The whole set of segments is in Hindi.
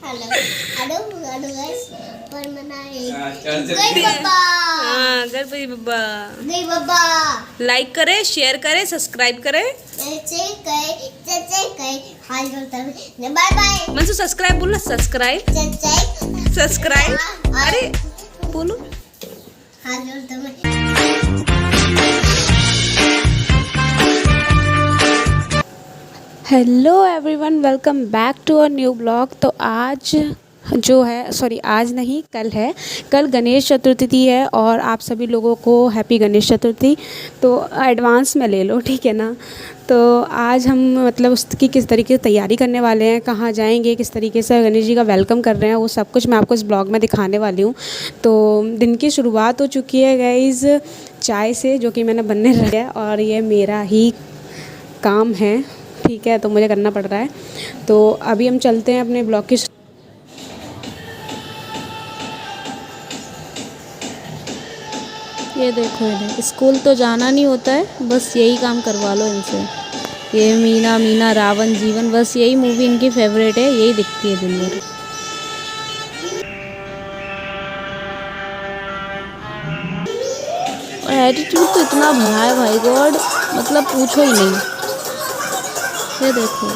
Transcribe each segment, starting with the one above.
गणपति बप्पा लाइक करे, शेयर करे, सब्सक्राइब करे। Bye bye. मनसू सब्सक्राइब बोलना, सब्सक्राइब सब्सक्राइब। अरे बोलो। Hello everyone, welcome back to a new blog. तो आज जो है, सॉरी आज नहीं, कल है, कल गणेश चतुर्थी है और आप सभी लोगों को हैप्पी गणेश चतुर्थी। तो एडवांस में ले लो, ठीक है ना। तो आज हम मतलब उसकी किस तरीके से तैयारी करने वाले हैं, कहाँ जाएंगे, किस तरीके से गणेश जी का वेलकम कर रहे हैं, वो सब कुछ मैं आपको इस ब्लॉग में दिखाने वाली हूँ। तो दिन की शुरुआत हो चुकी है गाइज़ चाय से, जो कि मैंने बनने रखा है और ये मेरा ही काम है, ठीक है, तो मुझे करना पड़ रहा है। तो अभी हम चलते हैं अपने ब्लॉग की। ये देखो इन्हें स्कूल तो जाना नहीं होता है, बस यही काम करवा लो इनसे। ये मीना मीना रावण जीवन, बस यही मूवी इनकी फेवरेट है, यही दिखती है दिन भर। और एटीट्यूड तो इतना भरा है भाई गॉड, मतलब पूछो ही नहीं। ये देखो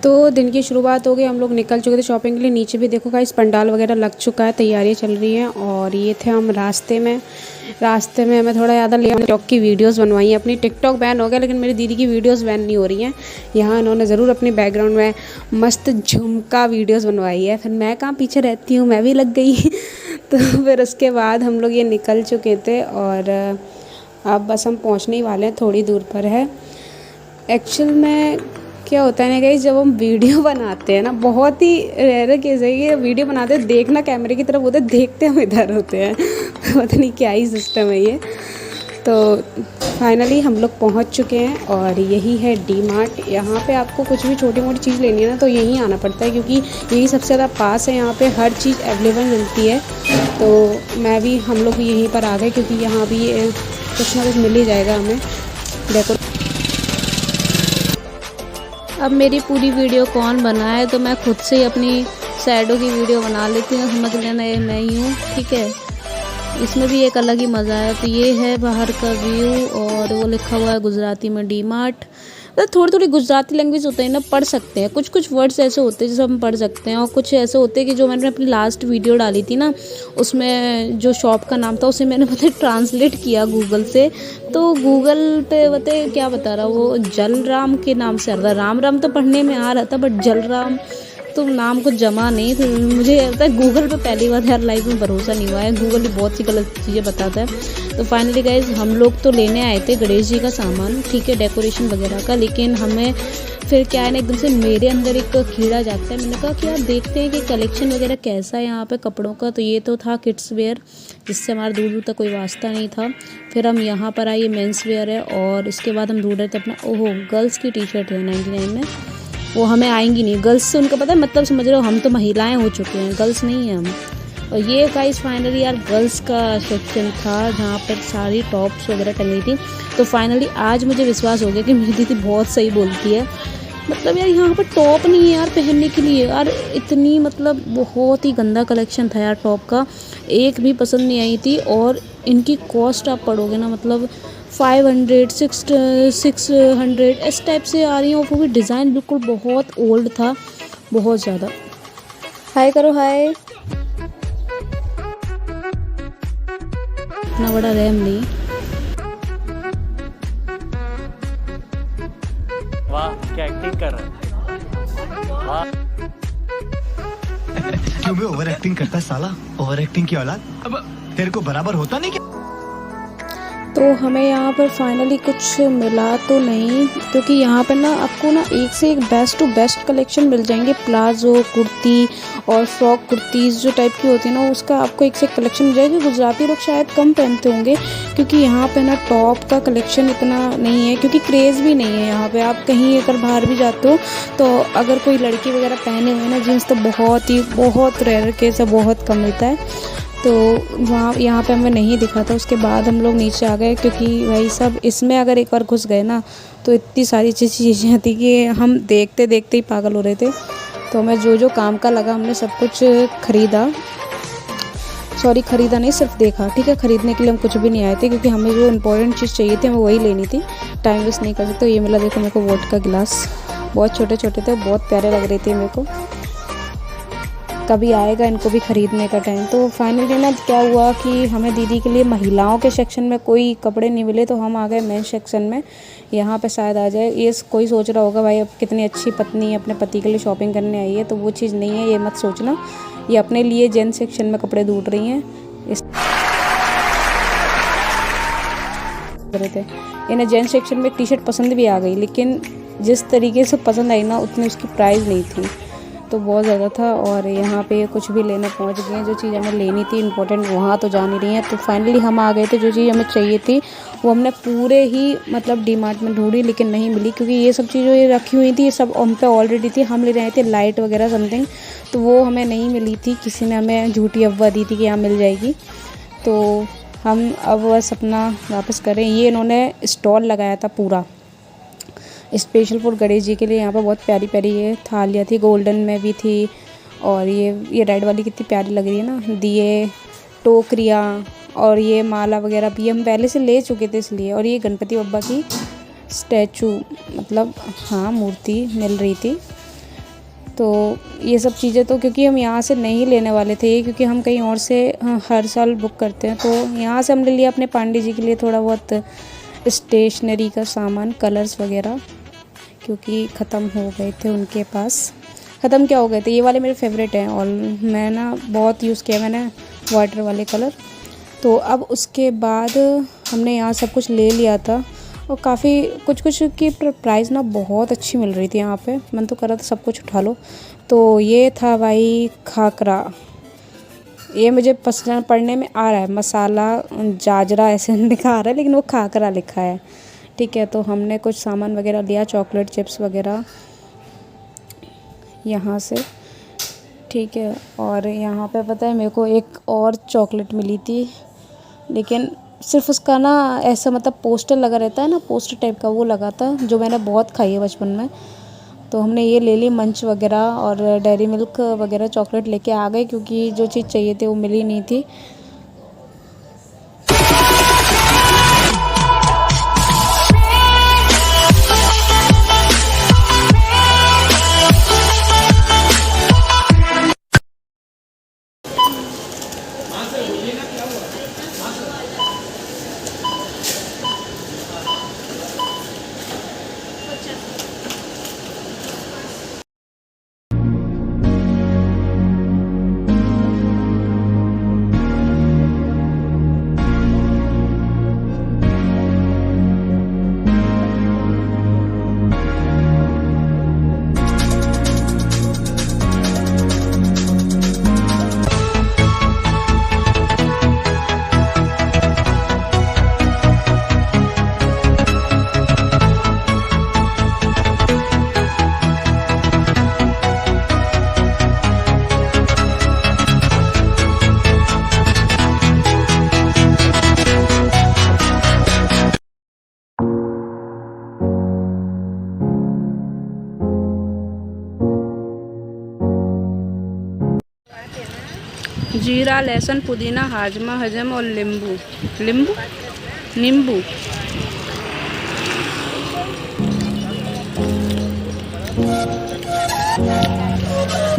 तो दिन की शुरुआत हो गई, हम लोग निकल चुके थे शॉपिंग के लिए। नीचे भी देखो गाइस पंडाल वगैरह लग चुका है, तैयारियां चल रही हैं। और ये थे हम रास्ते में हमें थोड़ा ज़्यादा टिकटॉक की वीडियोस बनवाई हैं। अपनी टिकटॉक बैन हो गया, लेकिन मेरी दीदी की वीडियोस बैन नहीं हो रही हैं। यहाँ इन्होंने ज़रूर अपनी बैकग्राउंड में मस्त झुमका वीडियोज़ बनवाई है। फिर मैं कहाँ पीछे रहती हूँ, मैं भी लग गई। तो फिर उसके बाद हम लोग ये निकल चुके थे और अब बस हम पहुँचने ही वाले हैं, थोड़ी दूर पर है। एक्चुअल में क्या होता है ना गाइस, जब हम वीडियो बनाते हैं ना, बहुत ही रेयर केस है कि वीडियो बनाते हैं, देखना कैमरे की तरफ होता है, देखते हम इधर होते हैं। पता नहीं क्या ही सिस्टम है ये। तो फाइनली हम लोग पहुंच चुके हैं और यही है डी मार्ट। यहाँ पे आपको कुछ भी छोटी मोटी चीज़ लेनी है ना, तो यहीं आना पड़ता है, क्योंकि यही सबसे ज़्यादा पास है। यहाँ पे हर चीज़ अवेलेबल मिलती है। तो मैं भी, हम लोग भी यहीं पर आ गए, क्योंकि यहाँ भी कुछ ना कुछ मिल ही जाएगा हमें। देखो अब मेरी पूरी वीडियो कौन बनाए, तो मैं खुद से ही अपनी शैडो की वीडियो बना लेती हूँ, समझ लेना ये मैं ही हूँ, ठीक है। इसमें भी एक अलग ही मज़ा है। तो ये है बाहर का व्यू और वो लिखा हुआ है गुजराती में डी मार्ट। तो थोड़ी थोड़ी गुजराती लैंग्वेज होते हैं ना, पढ़ सकते हैं। कुछ कुछ वर्ड्स ऐसे होते हैं जिसे हम पढ़ सकते हैं, और कुछ ऐसे होते हैं कि जो मैंने अपनी लास्ट वीडियो डाली थी ना, उसमें जो शॉप का नाम था उसे मैंने पता ट्रांसलेट किया गूगल से। तो गूगल पे पता क्या बता रहा, वो जलराम के नाम से आ रहा था। राम राम तो पढ़ने में आ रहा था, बट जलराम तो नाम को जमा नहीं। तो मुझे लगता है गूगल पे पहली बार यार लाइफ में भरोसा नहीं हुआ है, गूगल भी बहुत सी गलत चीज़ें बताता है। तो फाइनली गाइज हम लोग तो लेने आए थे गणेश जी का सामान, ठीक है, डेकोरेशन वगैरह का। लेकिन हमें फिर क्या है ना, एकदम से मेरे अंदर एक कीड़ा जागता है। मैंने कहा कि यार देखते हैं कि कलेक्शन वगैरह कैसा है यहाँ पे कपड़ों का। तो ये तो था किड्स वेयर, जिससे हमारा दूर दूर तक कोई वास्ता नहीं था। फिर हम यहाँ पर आए, ये मेंस वेयर है। और इसके बाद हम ढूंढ रहे थे अपना, ओहो गर्ल्स की टी शर्ट है 99 में, वो हमें आएंगी नहीं। गर्ल्स से उनका पता है मतलब, समझ रहे हो, हम तो महिलाएं हो चुके हैं, गर्ल्स नहीं हैं हम। और ये गाइस फाइनली यार गर्ल्स का सेक्शन था, जहाँ पर सारी टॉप्स वगैरह टंगी थी। तो फाइनली आज मुझे विश्वास हो गया कि मेरी दीदी बहुत सही बोलती है। मतलब यार यहाँ पर टॉप नहीं है यार पहनने के लिए, यार इतनी मतलब बहुत ही गंदा कलेक्शन था यार टॉप का, एक भी पसंद नहीं आई थी। और इनकी कॉस्ट आप पढ़ोगे ना, मतलब 500 600 इस टाइप से आ रही है। और वो भी डिज़ाइन बिल्कुल बहुत ओल्ड था, बहुत ज़्यादा। हाय करो, हाय। इतना बड़ा रैम नहीं। वाह क्या एक्टिंग कर रहा है, वाह। क्यों भी ओवर एक्टिंग करता है साला, ओवर एक्टिंग की औलाद। अब तेरे को बराबर होता नहीं क्या? तो हमें यहाँ पर फाइनली कुछ मिला तो नहीं, क्योंकि यहाँ पर ना आपको ना एक से एक बेस्ट टू बेस्ट कलेक्शन मिल जाएंगे। प्लाजो कुर्ती और फ्रॉक कुर्तीज़ जो टाइप की होती है ना, उसका आपको एक से एक कलेक्शन मिल जाएगा। गुजराती लोग शायद कम पहनते होंगे, क्योंकि यहाँ पे ना टॉप का कलेक्शन इतना नहीं है, क्योंकि क्रेज़ भी नहीं है यहाँ पे। आप कहीं अगर बाहर भी जाते हो तो अगर कोई लड़की वगैरह पहने हुए ना जीन्स, तो बहुत रेयर केस है, बहुत कम मिलता है। तो वहाँ यहाँ पे हमें नहीं दिखा था। उसके बाद हम लोग नीचे आ गए, क्योंकि वही सब इसमें अगर एक बार घुस गए ना तो इतनी सारी चीज़ें थी कि हम देखते देखते ही पागल हो रहे थे। तो हमें जो जो काम का लगा हमने सब कुछ ख़रीदा। सॉरी, ख़रीदा नहीं, सिर्फ देखा। ठीक है, ख़रीदने के लिए हम कुछ भी नहीं आए थे, क्योंकि हमें जो इम्पोर्टेंट चीज़ चाहिए थी हमें वही लेनी थी। टाइम वेस्ट नहीं कर सकते। ये मिला, देखो मेरे को वोट का गिलास, बहुत छोटे छोटे थे, बहुत प्यारे लग रहे थे मेरे को। कभी आएगा इनको भी ख़रीदने का टाइम। तो फाइनली ना क्या हुआ कि हमें दीदी के लिए महिलाओं के सेक्शन में कोई कपड़े नहीं मिले, तो हम आ गए मेन सेक्शन में। यहाँ पे शायद आ जाए। ये कोई सोच रहा होगा भाई अब कितनी अच्छी पत्नी अपने पति के लिए शॉपिंग करने आई है, तो वो चीज़ नहीं है, ये मत सोचना। ये अपने लिए जेन सेक्शन में कपड़े ढूंढ रही हैं। इन्हें जेन सेक्शन में एक टी शर्ट पसंद भी आ गई, लेकिन जिस तरीके से पसंद आई ना उतनी उसकी प्राइस नहीं थी, तो बहुत ज़्यादा था। और यहाँ पे कुछ भी लेने पहुँच गए हैं। जो चीज़ हमें लेनी थी इम्पोर्टेंट, वहाँ तो जा नहीं रही है। तो फाइनली हम आ गए थे। जो चीज़ हमें चाहिए थी वो हमने पूरे ही मतलब डीमार्ट में ढूंढी, लेकिन नहीं मिली, क्योंकि ये सब चीज़ें ये रखी हुई थी, ये सब हम पे ऑलरेडी थी। हम ले रहे थे लाइट वगैरह समथिंग, तो वो हमें नहीं मिली थी। किसी ने हमें झूठी अफवाह दी थी कि यहाँ मिल जाएगी। तो हम अब बस अपना वापस करें। ये इन्होंने स्टॉल लगाया था पूरा स्पेशल फॉर गणेश जी के लिए। यहाँ पर बहुत प्यारी प्यारी ये थालियाँ थी, गोल्डन में भी थी। और ये रेड वाली कितनी प्यारी लग रही है ना, दिए, टोकरियाँ, और ये माला वगैरह भी हम पहले से ले चुके थे इसलिए। और ये गणपति बप्पा की स्टैचू, मतलब हाँ मूर्ति मिल रही थी। तो ये सब चीज़ें तो क्योंकि हम यहाँ से नहीं लेने वाले थे, क्योंकि हम कहीं और से हर साल बुक करते हैं। तो यहाँ से हमने लिया अपने पांडे जी के लिए थोड़ा बहुत स्टेशनरी का सामान, कलर्स वगैरह, क्योंकि ख़त्म हो गए थे उनके पास। ख़त्म क्या हो गए थे, ये वाले मेरे फेवरेट हैं और मैं ना बहुत यूज़ किया मैंने वाटर वाले कलर। तो अब उसके बाद हमने यहाँ सब कुछ ले लिया था, और काफ़ी कुछ की प्राइस ना बहुत अच्छी मिल रही थी यहाँ पे। मन तो कर रहा था सब कुछ उठा लो। तो ये था भाई खाकरा, ये मुझे पसंद पढ़ने में आ रहा है, मसाला जाजरा ऐसे लिखा आ रहा है, लेकिन वो खाकरा लिखा है। ठीक है, तो हमने कुछ सामान वगैरह लिया, चॉकलेट चिप्स वगैरह यहाँ से। ठीक है, और यहाँ पे पता है मेरे को एक और चॉकलेट मिली थी, लेकिन सिर्फ उसका ना ऐसा मतलब पोस्टर लगा रहता है ना, पोस्टर टाइप का वो लगा था, जो मैंने बहुत खाई है बचपन में। तो हमने ये ले ली मंच वगैरह, और डेयरी मिल्क वगैरह चॉकलेट लेके आ गए, क्योंकि जो चीज़ चाहिए थी वो मिली नहीं थी। जीरा, लहसुन, पुदीना, हाजमा, हजम और नींबू।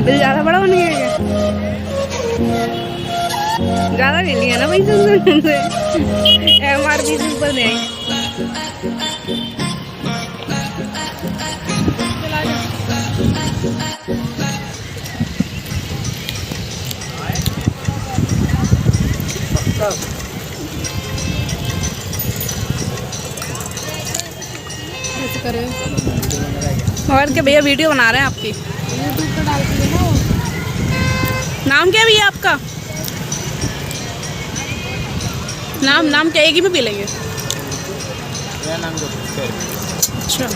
बिल ज़्यादा बड़ा बन गया क्या? ज़्यादा ले लिया ना भाई तुमसे, MRP से ऊपर नहीं। करें। और क्या भैया वीडियो बना रहे हैं आपकी। यूट्यूब पर डालती है ना वो। नाम क्या है भैया आपका? नाम क्या, एक ही में पी लेंगे? अच्छा,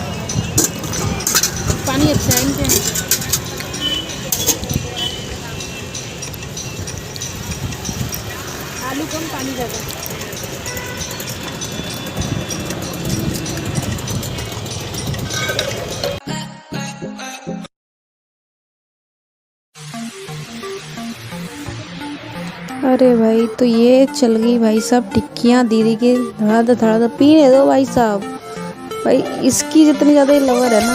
पानी अच्छा है इनके। आलू कम पानी ज़्यादा। अरे भाई तो ये चल गई भाई साहब टिक्कियाँ दीदी के धड़ा पीने दो भाई साहब। भाई इसकी जितनी ज़्यादा ये लवर है ना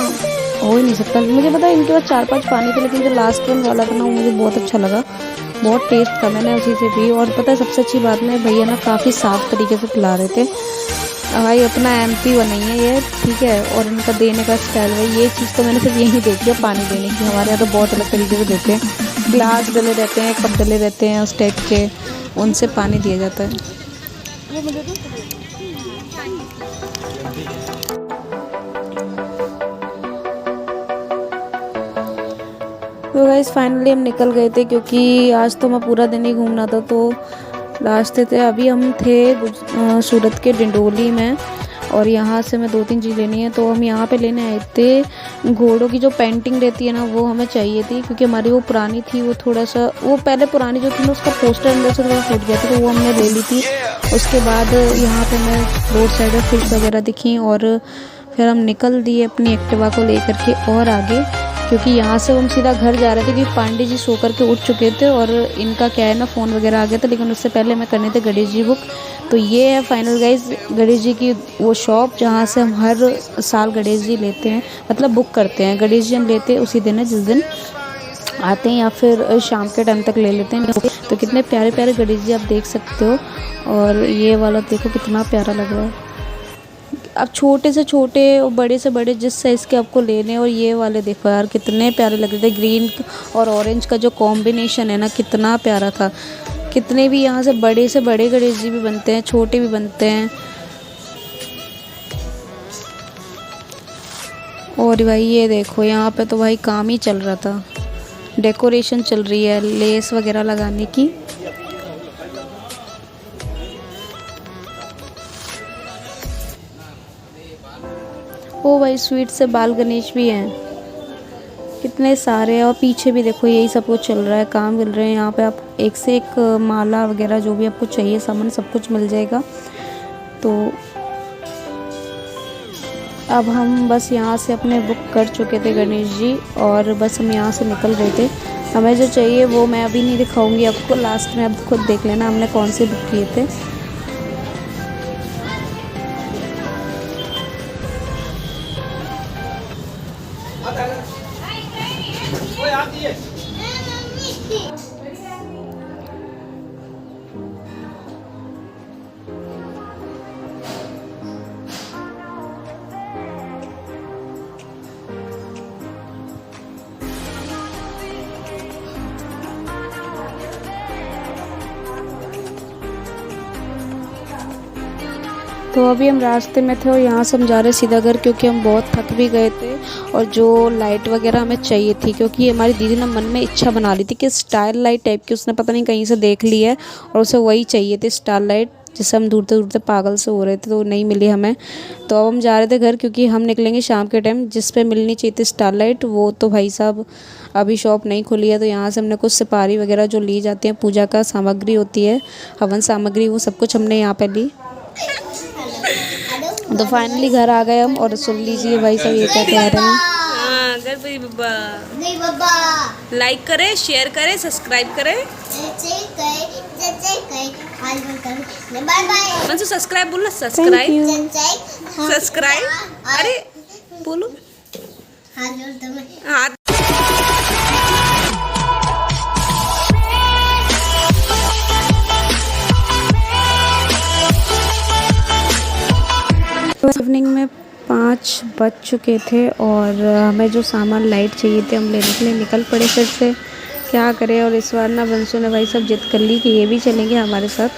हो ही नहीं सकता। मुझे पता है इनके पास 4-5 पानी थे, लेकिन जो लास्ट वन वाला था ना वो मुझे बहुत अच्छा लगा, बहुत टेस्ट था, मैंने उसी से पी। और पता है सबसे अच्छी बात में भैया ना काफ़ी साफ़ तरीके से पिला रहे थे। भाई अपना MP नहीं है ये, ठीक है, और इनका देने का स्टाइल है, ये चीज़ तो मैंने सिर्फ यही देखी है पानी देने की। हमारे यहाँ तो बहुत अलग तरीके से देते हैं, ग्लास डले रहते हैं, कप डले रहते हैं उस टाइप के, उनसे पानी दिया जाता है। तो गाइस फाइनली हम निकल गए थे, क्योंकि आज तो मैं पूरा दिन ही घूमना था, तो लास्ट थे। अभी हम थे सूरत के डिंडोली में, और यहाँ से मैं 2-3 चीज़ लेनी है, तो हम यहाँ पे लेने आए थे। घोड़ों की जो पेंटिंग रहती है ना वो हमें चाहिए थी, क्योंकि हमारी वो पुरानी थी, वो थोड़ा सा वो पहले पुरानी जो थी ना उसका पोस्टर अंदर से थोड़ा फूट गया था, तो वो हमने ले ली थी। उसके बाद यहाँ पे हमें रोड साइड फिश वगैरह दिखी, और फिर हम निकल दिए अपनी एक्टिवा को लेकर के और आगे, क्योंकि यहाँ से हम सीधा घर जा रहे थे, क्योंकि पांडे जी सो करके उठ चुके थे, और इनका क्या है ना फ़ोन वगैरह आ गया था, लेकिन उससे पहले हमें करने थे गणेश जी बुक। तो ये है फाइनल गाइज गणेश जी की वो शॉप, जहाँ से हम हर साल गणेश जी लेते हैं, मतलब बुक करते हैं। गणेश जी हम लेते हैं उसी दिन है जिस दिन आते हैं, या फिर शाम के टाइम तक ले लेते हैं। तो कितने प्यारे प्यारे गणेश जी आप देख सकते हो, और ये वाला देखो कितना प्यारा लग रहा है। अब छोटे से छोटे और बड़े से बड़े जिस साइज़ के आपको लेने हैं, और ये वाले देखो यार कितने प्यारे लग रहे थे। ग्रीन और ऑरेंज का जो कॉम्बिनेशन है ना कितना प्यारा था। कितने भी यहाँ से बड़े गणेश जी भी बनते हैं, छोटे भी बनते हैं। और भाई ये देखो यहाँ पे तो भाई काम ही चल रहा था, डेकोरेशन चल रही है लेस वगैरह लगाने की। ओ भाई स्वीट से बाल गणेश भी हैं, कितने सारे। और पीछे भी देखो यही सब कुछ चल रहा है, काम मिल रहे हैं यहाँ पे। आप एक से एक माला वगैरह जो भी आपको चाहिए सामान सब कुछ मिल जाएगा। तो अब हम बस यहाँ से अपने बुक कर चुके थे गणेश जी, और बस हम यहाँ से निकल रहे थे। हमें जो चाहिए वो मैं अभी नहीं दिखाऊंगी आपको, लास्ट में आप खुद देख लेना हमने कौन से बुक किए थे। तो अभी हम रास्ते में थे, और यहाँ से हम जा रहे सीधा घर, क्योंकि हम बहुत थक भी गए थे। और जो लाइट वगैरह हमें चाहिए थी, क्योंकि हमारी दीदी ने मन में इच्छा बना ली थी कि स्टार लाइट टाइप की, उसने पता नहीं कहीं से देख ली है, और उसे वही चाहिए थी स्टार लाइट, जिससे हम ढूंढते ढूंढते पागल से हो रहे थे, तो नहीं मिली हमें। तो अब हम जा रहे थे घर, क्योंकि हम निकलेंगे शाम के टाइम। जिस पे मिलनी चाहिए थी स्टार लाइट, वो तो भाई साहब अभी शॉप नहीं खुली है। तो यहाँ से हमने कुछ सुपारी वगैरह जो ली जाती है, पूजा का सामग्री होती है, हवन सामग्री, वो सब कुछ हमने यहाँ पर ली। तो फाइनली घर आ गए हम, और सुन लीजिए भाई साहब ये क्या कह रहे हैं। लाइक करें, शेयर करें, सब्सक्राइब करें। मंसू सब्सक्राइब बोलना, सब्सक्राइब सब्सक्राइब। अरे बोलो हाथ। इवनिंग में 5 बज चुके थे, और हमें जो सामान लाइट चाहिए थे हम लेने के लिए निकल पड़े फिर से। क्या करें, और इस बार ना बंसू ने भाई सब जिद कर ली कि ये भी चलेंगे हमारे साथ।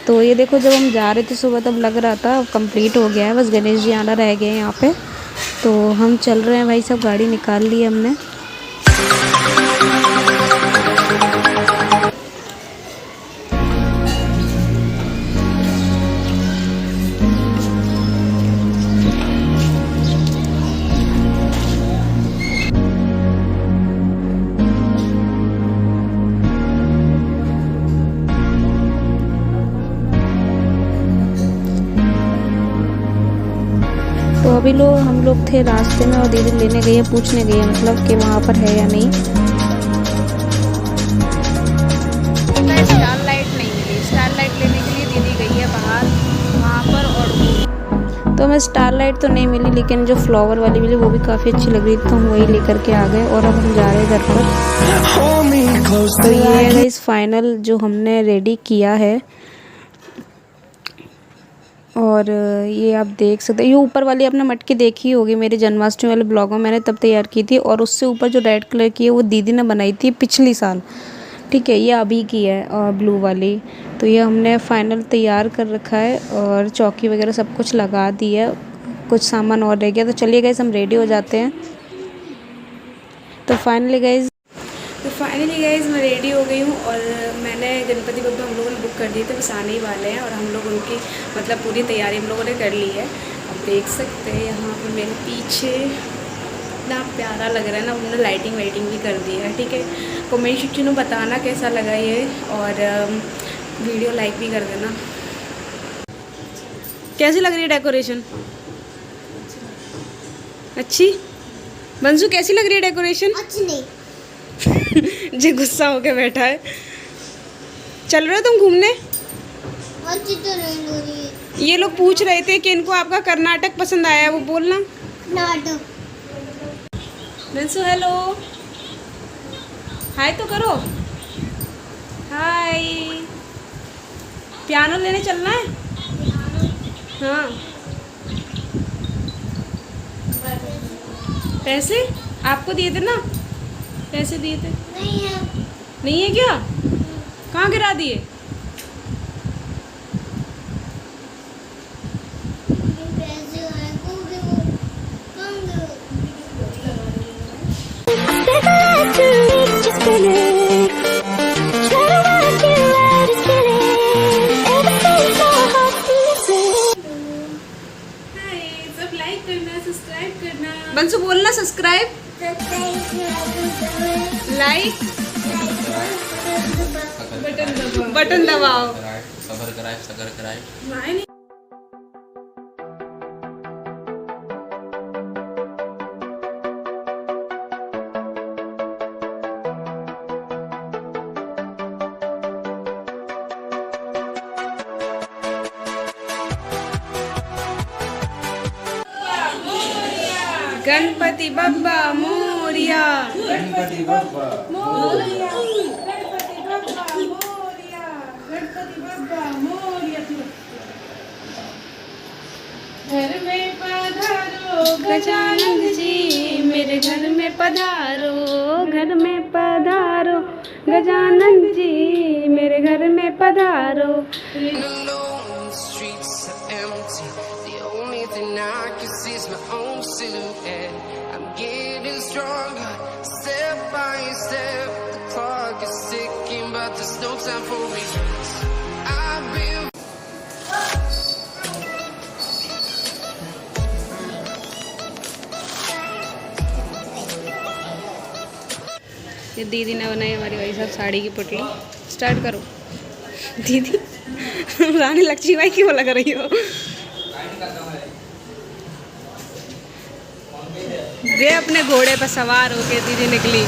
तो ये देखो जब हम जा रहे थे सुबह तब लग रहा था कंप्लीट हो गया है, बस गणेश जी आना रह गए यहाँ पे। तो हम चल रहे हैं भाई, सब गाड़ी निकाल ली हमने। तो अभी हम लोग थे रास्ते में और दीदी लेने गई है, पूछने गई है मतलब कि वहाँ पर है या नहीं। स्टार लाइट नहीं मिली, स्टार लाइट लेने के लिए दीदी गई है बाहर वहाँ पर। और तो हमें स्टार लाइट तो नहीं मिली, लेकिन जो फ्लावर वाली मिली वो भी काफ़ी अच्छी लग रही थी, तो हम वही लेकर के आ गए और अब हम जा रहे हैं घर पर। तो ये है इस फाइनल जो हमने रेडी किया है, और ये आप देख सकते हैं। ये ऊपर वाली आपने मटकी देखी होगी मेरे जन्माष्टमी वाले ब्लॉग में, मैंने तब तैयार की थी। और उससे ऊपर जो रेड कलर की है वो दीदी ने बनाई थी पिछली साल, ठीक है। ये अभी की है और ब्लू वाली। तो ये हमने फाइनल तैयार कर रखा है और चौकी वगैरह सब कुछ लगा दी है, कुछ सामान और रह गया। तो चलिए गाइस हम रेडी हो जाते हैं। तो फाइनली गाइस मैं रेडी हो गई हूँ और मैंने गणपति बप्पा हम लोगों ने बुक कर दिए थे, बस आने ही वाले हैं। और हम लोग उनकी मतलब पूरी तैयारी हम लोगों ने कर ली है। अब देख सकते हैं यहाँ पर मेरे पीछे इतना प्यारा लग रहा है ना, उन्होंने लाइटिंग भी कर दी है, ठीक है। कमेंट सेक्शन में बताना कैसा लगा ये, और वीडियो लाइक भी कर देना। कैसी लग रही है डेकोरेशन? अच्छी? बंसू कैसी लग रही है डेकोरेशन? अच्छी नहीं। जी गुस्सा होके बैठा है। चल रहे हो तुम घूमने? अच्छी तो नहीं हो रही है। ये लोग पूछ रहे थे कि इनको आपका कर्नाटक पसंद आया है, वो बोलना। नाटक। बंसू हेलो, हाय तो करो। हाय। पियानो लेने चलना है? हाँ। पैसे आपको दिए थे ना? पैसे दिए थे? नहीं है। नहीं है क्या? कहाँ गिरा दिए? पैसे आए को कम दो। सब लाइक करना, सब्सक्राइब करना। बंसू बोलना सब्सक्राइब, लाइक, बटन दबाओ। सबर कराए। नहीं। गणपति बप्पा मोरिया, गणपति बप्पा मोरिया, गणपति बप्पा मोरिया, गणपति बप्पा मोरिया। घर में पधारो गजानन जी, मेरे घर में पधारो, घर में पधारो गजानन जी, मेरे घर में पधारो। I can see my own silhouette. I'm getting stronger, step by step. The clock is ticking, but there's no time for me. I've been ये दीदी ने बनाई हमारी भाई साहब साड़ी की पुतली। स्टार्ट करो दीदी। रानी लक्ष्मीबाई क्यों लग रही हो? वे अपने घोड़े पर सवार होके दीदी निकली।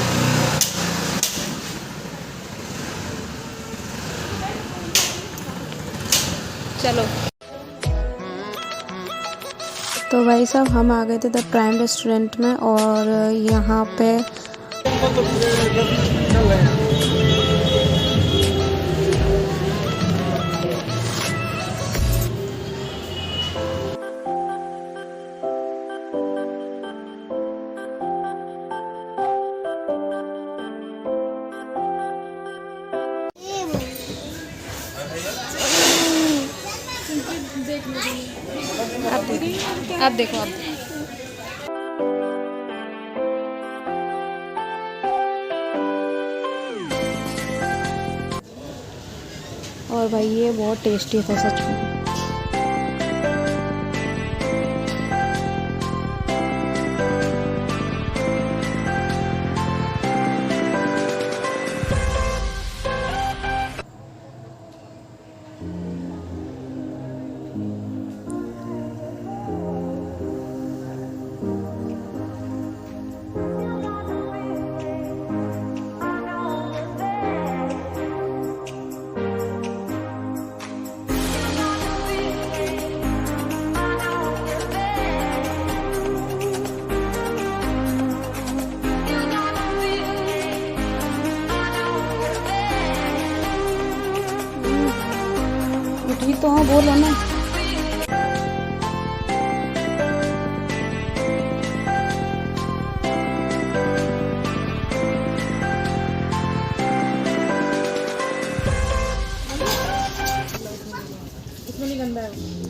चलो। तो भाई साहब हम आ गए थे द प्राइम रेस्टोरेंट में, और यहाँ पे आप देखो आप। और भाई ये बहुत टेस्टी था सच में। उठी तो हाँ, बोलो ना। इसमें नहीं गंदा है।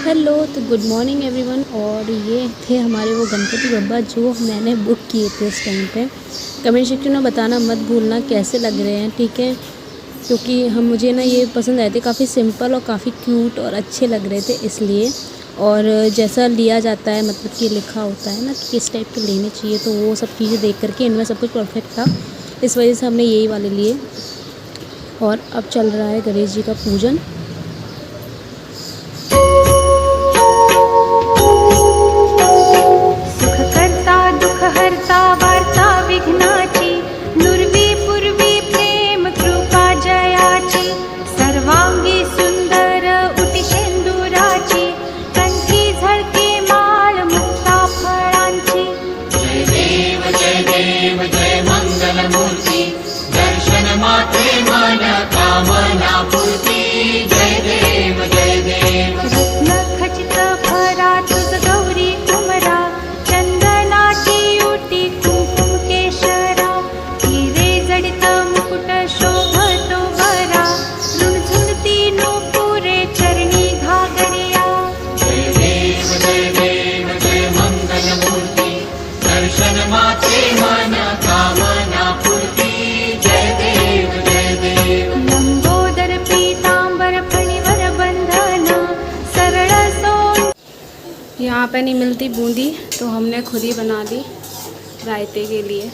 हेलो, तो गुड मॉर्निंग एवरीवन। और ये थे हमारे वो गणपति बप्पा जो मैंने बुक किए थे उस टाइम पे। कमेंट सेक्शन में बताना मत भूलना कैसे लग रहे हैं, ठीक है। क्योंकि मुझे ना ये पसंद आए थे, काफ़ी सिंपल और काफ़ी क्यूट और अच्छे लग रहे थे इसलिए। और जैसा लिया जाता है, मतलब कि लिखा होता है ना कि किस टाइप के लेने चाहिए, तो वो सब चीज़ें देख करके इनमें सब कुछ परफेक्ट था, इस वजह से हमने यही वाले लिए। और अब चल रहा है गणेश जी का पूजन। यहाँ पे नहीं मिलती बूंदी तो हमने खुद ही बना ली रायते के लिए।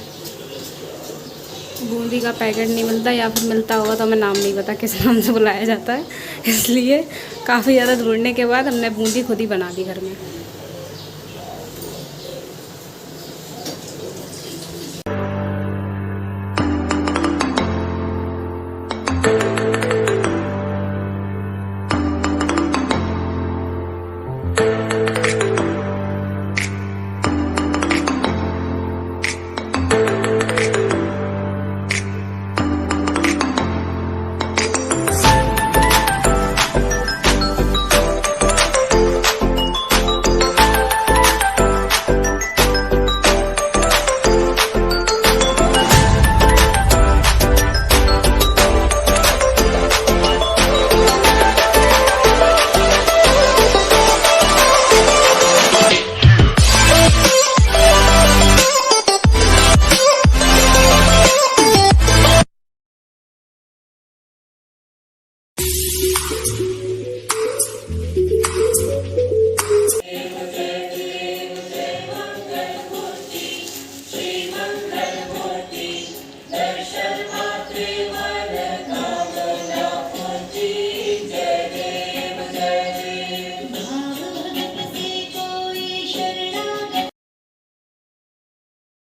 बूंदी का पैकेट नहीं मिलता, या फिर मिलता होगा तो हमें नाम नहीं पता किस नाम से बुलाया जाता है, इसलिए काफ़ी ज़्यादा ढूंढने के बाद हमने बूंदी खुद ही बना दी घर में।